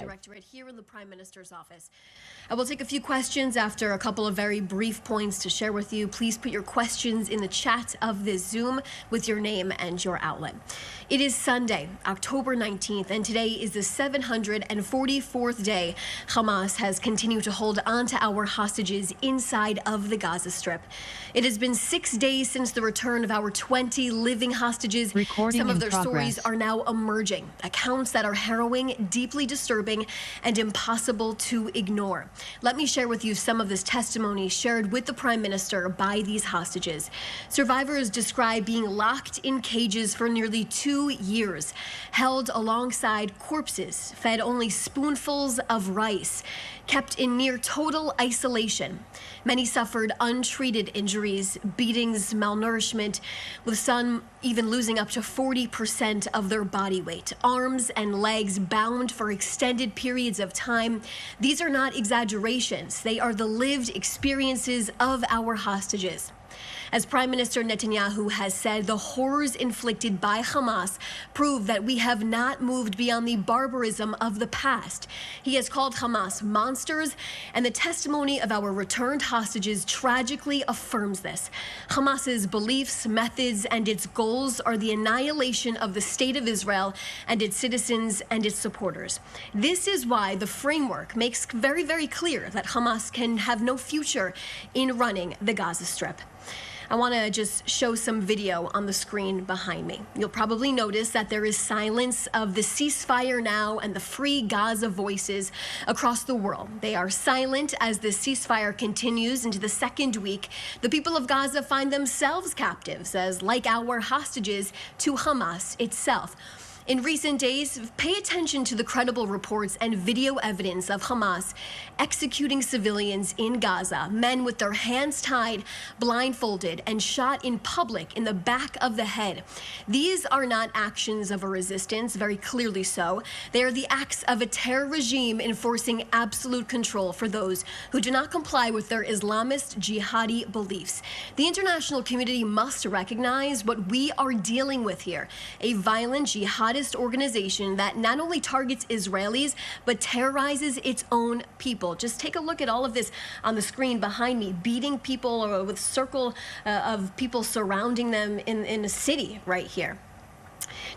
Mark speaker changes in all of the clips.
Speaker 1: Directorate here in the Prime Minister's office. I will take a few questions after a couple of very brief points to share with you. Please put your questions in the chat of this Zoom with your name and your outlet. It is Sunday, October 19th, and today is the 744th day Hamas has continued to hold on to our hostages inside of the Gaza Strip. It has been 6 days since the return of our 20 living hostages. Some of their stories are now emerging, accounts that are harrowing, deeply disturbing, and impossible to ignore. Let me share with you some of this testimony shared with the Prime Minister by these hostages. Survivors describe being locked in cages for nearly 2 years, held alongside corpses, fed only spoonfuls of rice, kept in near total isolation. Many suffered untreated injuries, beatings, malnourishment, with some even losing up to 40% of their body weight. Arms and legs bound for extended periods of time. These are not exaggerations. They are the lived experiences of our hostages. As Prime Minister Netanyahu has said, the horrors inflicted by Hamas prove that we have not moved beyond the barbarism of the past. He has called Hamas monsters, and the testimony of our returned hostages tragically affirms this. Hamas's beliefs, methods, and its goals are the annihilation of the State of Israel and its citizens and its supporters. This is why the framework makes very, very clear that Hamas can have no future in running the Gaza Strip. I want to just show some video on the screen behind me. You'll probably notice that there is silence of the ceasefire now and the free Gaza voices across the world. They are silent as the ceasefire continues into the second week. The people of Gaza find themselves captives, as like our hostages, to Hamas itself. In recent days, pay attention to the credible reports and video evidence of Hamas executing civilians in Gaza, men with their hands tied, blindfolded, and shot in public in the back of the head. These are not actions of a resistance, very clearly so. They are the acts of a terror regime enforcing absolute control for those who do not comply with their Islamist jihadi beliefs. The international community must recognize what we are dealing with here, a violent jihadi organization that not only targets Israelis, but terrorizes its own people. Just take a look at all of this on the screen behind me, beating people with a circle of people surrounding them in a city right here.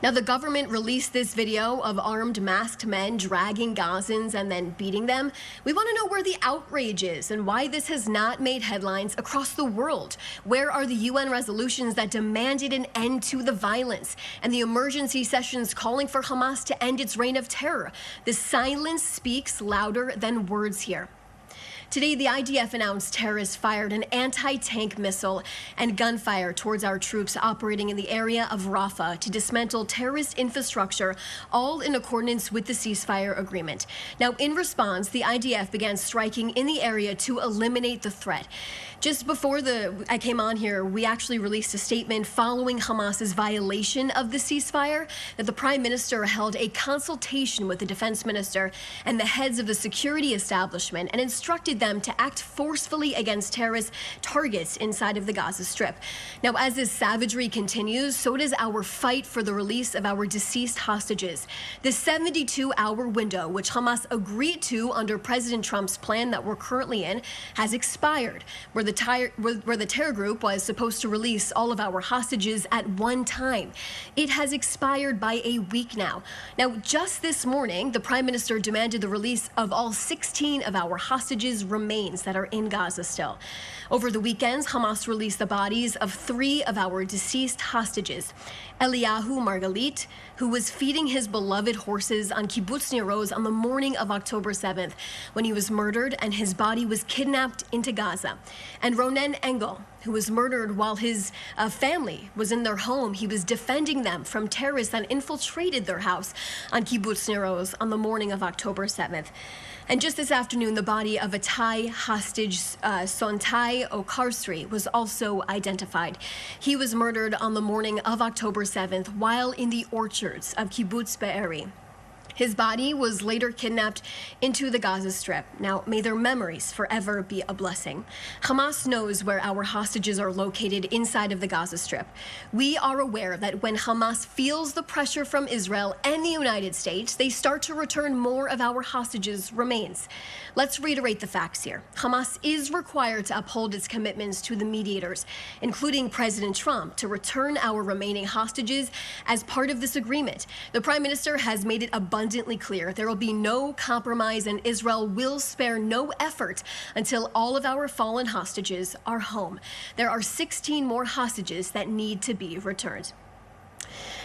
Speaker 1: Now, the government released this video of armed, masked men dragging Gazans and then beating them. We want to know where the outrage is and why this has not made headlines across the world. Where are the UN resolutions that demanded an end to the violence and the emergency sessions calling for Hamas to end its reign of terror? The silence speaks louder than words here. Today, the IDF announced terrorists fired an anti-tank missile and gunfire towards our troops operating in the area of Rafah to dismantle terrorist infrastructure, all in accordance with the ceasefire agreement. Now, in response, the IDF began striking in the area to eliminate the threat. Just before I came on here, we actually released a statement following Hamas's violation of the ceasefire that the Prime Minister held a consultation with the Defense Minister and the heads of the security establishment and instructed them to act forcefully against terrorist targets inside of the Gaza Strip. Now, as this savagery continues, so does our fight for the release of our deceased hostages. The 72-hour window, which Hamas agreed to under President Trump's plan that we're currently in, has expired, where the terror group was supposed to release all of our hostages at one time. It has expired by a week now. Now, just this morning, the Prime Minister demanded the release of all 16 of our hostages' remains that are in Gaza still. Over the weekends, Hamas released the bodies of 3 of our deceased hostages. Eliyahu Margalit, who was feeding his beloved horses on Kibbutz Nir Oz on the morning of October 7th, when he was murdered and his body was kidnapped into Gaza. And Ronen Engel, who was murdered while his family was in their home. He was defending them from terrorists that infiltrated their house on Kibbutz Nir Oz on the morning of October 7th. And just this afternoon, the body of a Thai hostage, Sontai Okarsri, was also identified. He was murdered on the morning of October 7th while in the orchards of Kibbutz Be'eri. His body was later kidnapped into the Gaza Strip. Now, may their memories forever be a blessing. Hamas knows where our hostages are located inside of the Gaza Strip. We are aware that when Hamas feels the pressure from Israel and the United States, they start to return more of our hostages' remains. Let's reiterate the facts here. Hamas is required to uphold its commitments to the mediators, including President Trump, to return our remaining hostages as part of this agreement. The Prime Minister has made it abundantly clear there will be no compromise, and Israel will spare no effort until all of our fallen hostages are home. There are 16 more hostages that need to be returned.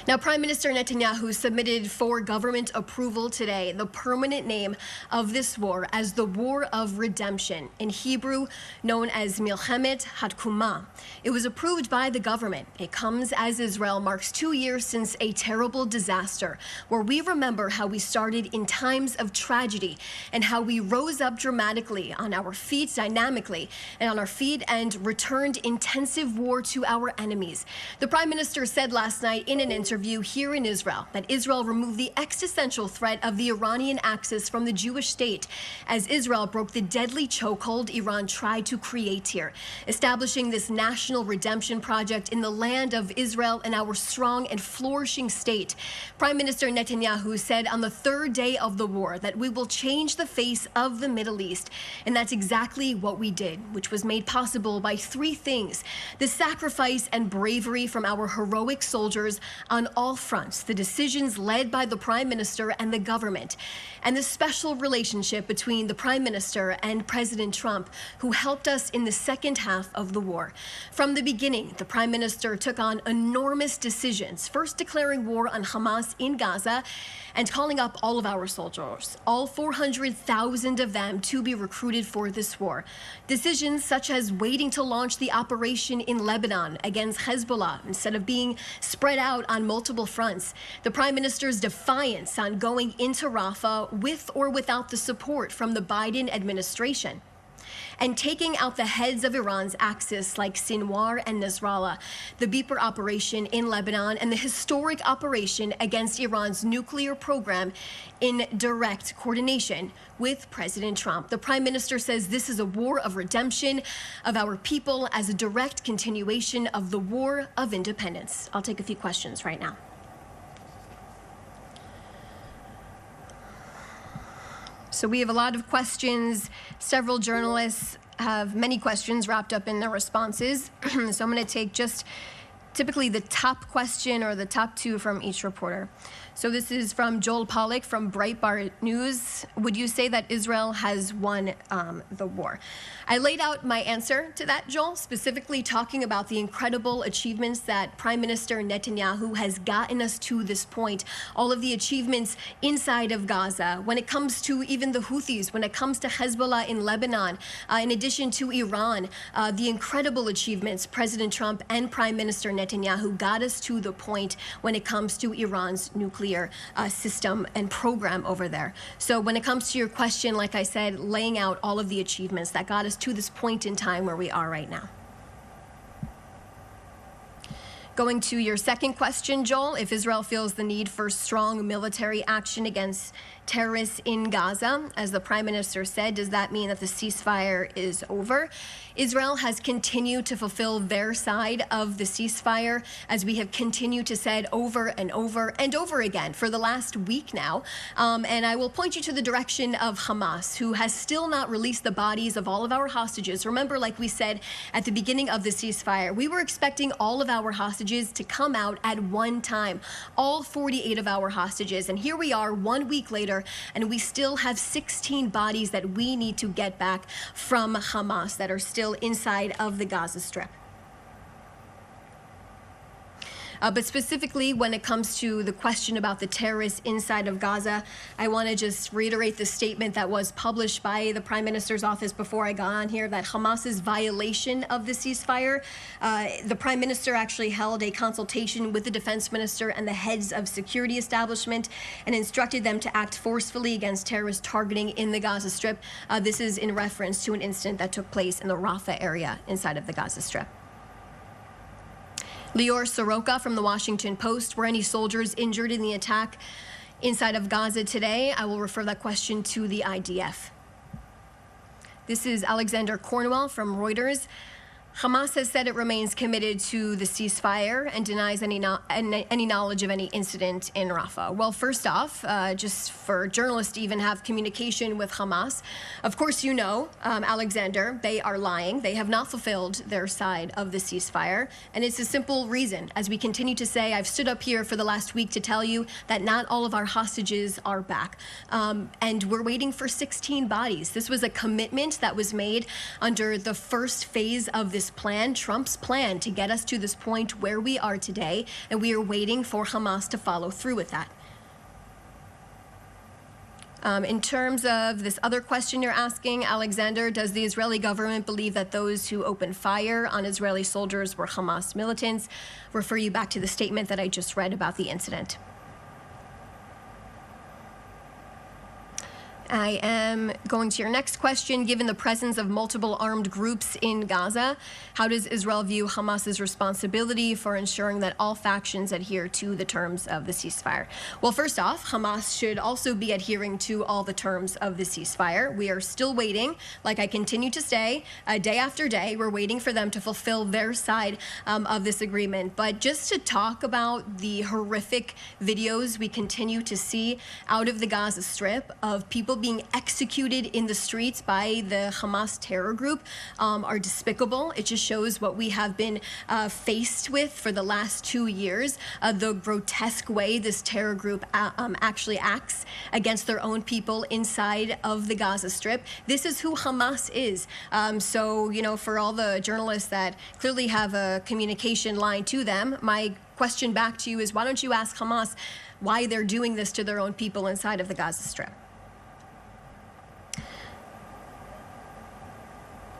Speaker 1: Now, Prime Minister Netanyahu submitted for government approval today the permanent name of this war as the War of Redemption, in Hebrew known as Milchemet Hatkuma. It was approved by the government. It comes as Israel marks 2 years since a terrible disaster, where we remember how we started in times of tragedy and how we rose up dramatically on our feet, dynamically, and on our feet, and returned intensive war to our enemies. The Prime Minister said last night in an interview here in Israel that Israel removed the existential threat of the Iranian axis from the Jewish state as Israel broke the deadly chokehold Iran tried to create here, establishing this national redemption project in the land of Israel and our strong and flourishing state. Prime Minister Netanyahu said on the third day of the war that we will change the face of the Middle East, and that's exactly what we did, which was made possible by three things: the sacrifice and bravery from our heroic soldiers on all fronts, the decisions led by the Prime Minister and the government, and the special relationship between the Prime Minister and President Trump, who helped us in the second half of the war. From the beginning, the Prime Minister took on enormous decisions, first declaring war on Hamas in Gaza and calling up all of our soldiers, all 400,000 of them, to be recruited for this war. Decisions such as waiting to launch the operation in Lebanon against Hezbollah instead of being spread out on multiple fronts. The Prime Minister's defiance on going into Rafah with or without the support from the Biden administration, and taking out the heads of Iran's axis like Sinwar and Nasrallah, the Beeper operation in Lebanon, and the historic operation against Iran's nuclear program in direct coordination with President Trump. The Prime Minister says this is a war of redemption of our people as a direct continuation of the war of independence. I'll take a few questions right now. So we have a lot of questions. Several journalists have many questions wrapped up in their responses. So I'm going to take just typically the top question or the top two from each reporter. So this is from Joel Pollack from Breitbart News. Would you say that Israel has won the war? I laid out my answer to that, Joel, specifically talking about the incredible achievements that Prime Minister Netanyahu has gotten us to this point, all of the achievements inside of Gaza, when it comes to even the Houthis, when it comes to Hezbollah in Lebanon, in addition to Iran, the incredible achievements President Trump and Prime Minister Netanyahu got us to the point when it comes to Iran's nuclear system and program over there. So when it comes to your question, like I said, laying out all of the achievements that got us to this point in time where we are right now. Going to your second question, Joel, if Israel feels the need for strong military action against terrorists in Gaza, as the Prime Minister said, does that mean that the ceasefire is over? Israel has continued to fulfill their side of the ceasefire, as we have continued to say over and over and over again for the last week now. And I will point you to the direction of Hamas, who has still not released the bodies of all of our hostages. Remember, like we said at the beginning of the ceasefire, we were expecting all of our hostages to come out at one time, all 48 of our hostages. And here we are 1 week later, and we still have 16 bodies that we need to get back from Hamas that are still inside of the Gaza Strip. But specifically, when it comes to the question about the terrorists inside of Gaza, I want to just reiterate the statement that was published by the Prime Minister's office before I got on here, that Hamas's violation of the ceasefire, the Prime Minister actually held a consultation with the Defense Minister and the heads of security establishment and instructed them to act forcefully against terrorist targeting in the Gaza Strip. This is in reference to an incident that took place in the Rafah area inside of the Gaza Strip. Lior Soroka from the Washington Post: were any soldiers injured in the attack inside of Gaza today, I will refer that question to the IDF. This is Alexander Cornwell from Reuters. Hamas has said it remains committed to the ceasefire and denies any knowledge of any incident in Rafah. Well, first off, just for journalists to even have communication with Hamas, of course you know, Alexander, they are lying. They have not fulfilled their side of the ceasefire. And it's a simple reason. As we continue to say, I've stood up here for the last week to tell you that not all of our hostages are back. And we're waiting for 16 bodies. This was a commitment that was made under the first phase of this plan, Trump's plan to get us to this point where we are today, and we are waiting for Hamas to follow through with that. In terms of this other question you're asking, Alexander, does the Israeli government believe that those who opened fire on Israeli soldiers were Hamas militants? Refer you back to the statement that I just read about the incident. I am going to your next question. Given the presence of multiple armed groups in Gaza, how does Israel view Hamas's responsibility for ensuring that all factions adhere to the terms of the ceasefire? Well, first off, Hamas should also be adhering to all the terms of the ceasefire. We are still waiting, like I continue to say, day after day, we're waiting for them to fulfill their side of this agreement. But just to talk about the horrific videos we continue to see out of the Gaza Strip of people being executed in the streets by the Hamas terror group are despicable. It just shows what we have been faced with for the last 2 years, the grotesque way this terror group actually acts against their own people inside of the Gaza Strip. This is who Hamas is. So, you know, for all the journalists that clearly have a communication line to them, my question back to you is, why don't you ask Hamas why they're doing this to their own people inside of the Gaza Strip?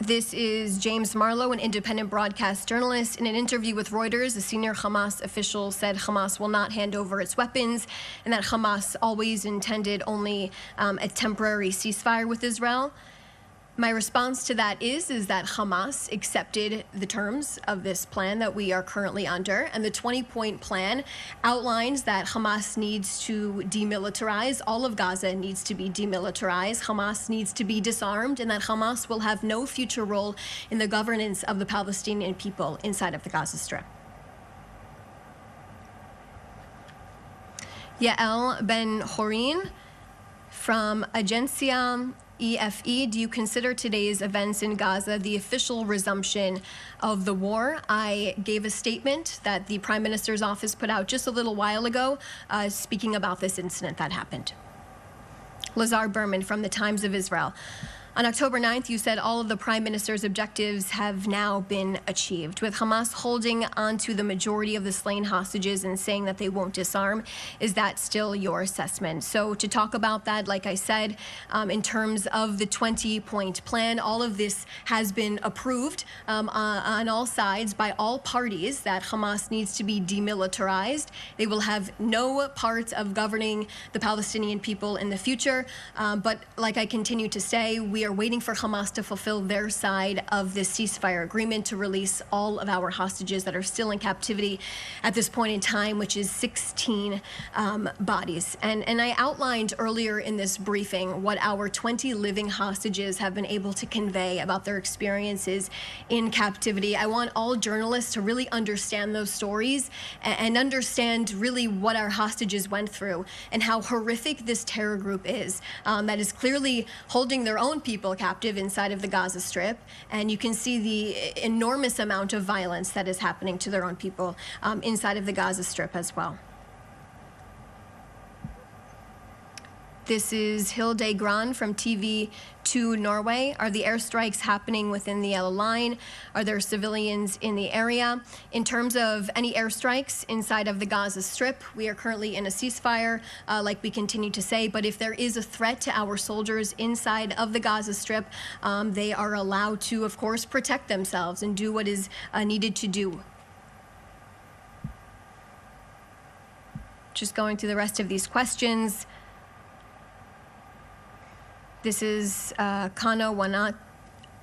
Speaker 1: This is James Marlowe, an independent broadcast journalist. In an interview with Reuters, a senior Hamas official said Hamas will not hand over its weapons and that Hamas always intended only a temporary ceasefire with Israel. My response to that is that Hamas accepted the terms of this plan that we are currently under, and the 20-point plan outlines that Hamas needs to demilitarize. All of Gaza needs to be demilitarized. Hamas needs to be disarmed, and that Hamas will have no future role in the governance of the Palestinian people inside of the Gaza Strip. Yael Ben-Horin from Agencia EFE, do you consider today's events in Gaza the official resumption of the war? I gave a statement that the Prime Minister's office put out just a little while ago, speaking about this incident that happened. Lazar Berman from the Times of Israel. On October 9th, you said all of the Prime Minister's objectives have now been achieved. With Hamas holding onto the majority of the slain hostages and saying that they won't disarm, is that still your assessment? So to talk about that, like I said, in terms of the 20-point plan, all of this has been approved on all sides by all parties that Hamas needs to be demilitarized. They will have no part of governing the Palestinian people in the future. But like I continue to say, we are waiting for Hamas to fulfill their side of this ceasefire agreement to release all of our hostages that are still in captivity at this point in time, which is 16 bodies. And I outlined earlier in this briefing what our 20 living hostages have been able to convey about their experiences in captivity. I want all journalists to really understand those stories and understand really what our hostages went through and how horrific this terror group is, that is clearly holding their own people captive inside of the Gaza Strip. And you can see the enormous amount of violence that is happening to their own people inside of the Gaza Strip as well. This is Hilde Gran from TV2 Norway. Are the airstrikes happening within the yellow line? Are there civilians in the area? In terms of any airstrikes inside of the Gaza Strip, we are currently in a ceasefire, like we continue to say, but if there is a threat to our soldiers inside of the Gaza Strip, they are allowed to, of course, protect themselves and do what is needed to do. Just going through the rest of these questions. This is Kano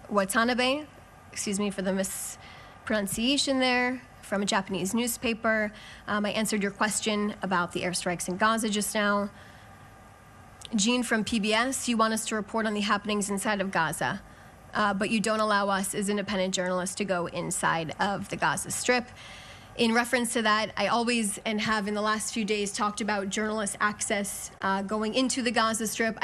Speaker 1: Watanabe, excuse me for the mispronunciation there, from a Japanese newspaper. I answered your question about the airstrikes in Gaza just now. Jean from PBS, you want us to report on the happenings inside of Gaza, but you don't allow us as independent journalists to go inside of the Gaza Strip. In reference to that, I always and have in the last few days talked about journalist access going into the Gaza Strip.